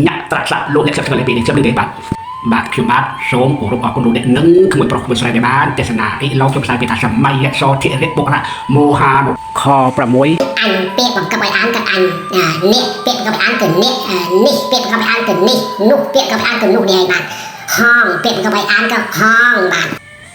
ញត្រាក់សាក់លោកអ្នកសិក្សាពីនេះខ្ញុំនឹងបាទខ្ញុំបាទសូមគោរពអរគុណលោកអ្នកនឹងក្មួយប្រុសក្មួយស្រីដែលបានទេសនាអីឡូវខ្ញុំផ្សាយពីថាសម័យសធិរិទ្ធបុរៈមោហាខ6អញពាក្យបង្កប់ឲ្យអានក៏អញនេះពាក្យបង្កប់ឲ្យអានក៏នេះនេះពាក្យបង្កប់ឲ្យអានក៏នេះនោះពាក្យបង្កប់ឲ្យអានក៏នោះនេះឯងបាទហងពាក្យបង្កប់ឲ្យអានក៏ហងបាទ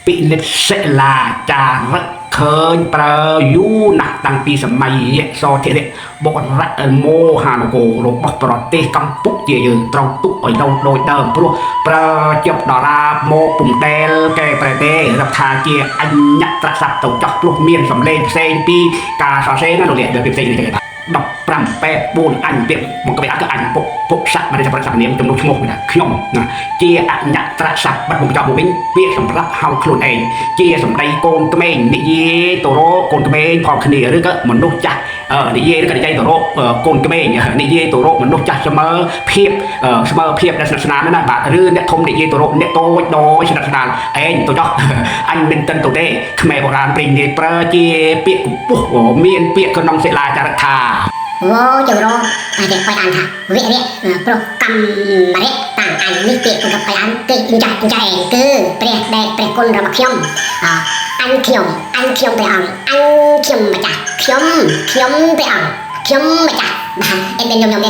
ពិនិត្យសិលាចារឹកឃើញប្រើយូរណាស់តាំងពីសម័យសធិរិទ្ធបុរៈមោហានគររបស់ប្រទេសកម្ពុជាយើងត្រូវទុកឲ្យនៅដូចដើមព្រោះប្រើជិបដរាបមកពុំដែលកែប្រែទេរាប់ថាជាអញ្ញត្រាក់សាប់ទៅចោះព្រោះមានសម្លេងផ្សេងពីការសរសេរណាលោកអ្នកវាផ្សេងនេះទេ15 8 4អញពាក្យមកក៏វាអាចក៏អញពុកសាក់មិនได้ប្រសានាមចំនួនឈ្មោះណាខ្ញុំណាជាអញ្ញត្រាក់សាប់បាត់មកចោលមកវិញពាក្យសម្រាប់ហៅខ្លួនឯងជាសម្ដីកូនក្មេងនិយាយទៅរកកូនក្មេងផងគ្នាឬក៏មនុស្សចាស់និយាយក៏និយាយទៅរកកូនក្មេងនិយាយទៅរកមនុស្សចាស់ស្មើភាពដែលស្និទ្ធស្នាលណាបាទឬអ្នកធំនិយាយទៅរកអ្នកតូចដោយស្និទ្ធស្នាលឯងទៅចោះអញមិនតិនទៅទេខ្មែរបុរាណព្រិញនិយាយប្រើជាពាក្យកម្ពស់មានពាក្យក្នុងសិលាចារឹកថាអូចម្រោអាចឲ្យអានថាវិរិយប្រុសកម្មរិយតាំងអញនេះពាក្យបង្កប់ឲ្យអានគឺចាស់ឯងគឺព្រះគុណរបស់ខ្ញុំអញខ្ញុំព្រះអង្គអញខ្ញុំម្ចាស់ខ្ញុំព្រះអង្គខ្ញុំម្ចាស់បាទអេខ្ញុំនេះ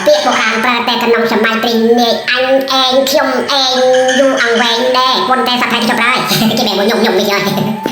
ពាក្យបុរាណប្រើតែក្នុងសម័យព្រិញនេះអញឯងខ្ញុំឯងយូរអង្វែងដែរប៉ុន្តែសប្តាហ៍ចប់ហើយគេបែរមកខ្ញុំនេះហើយ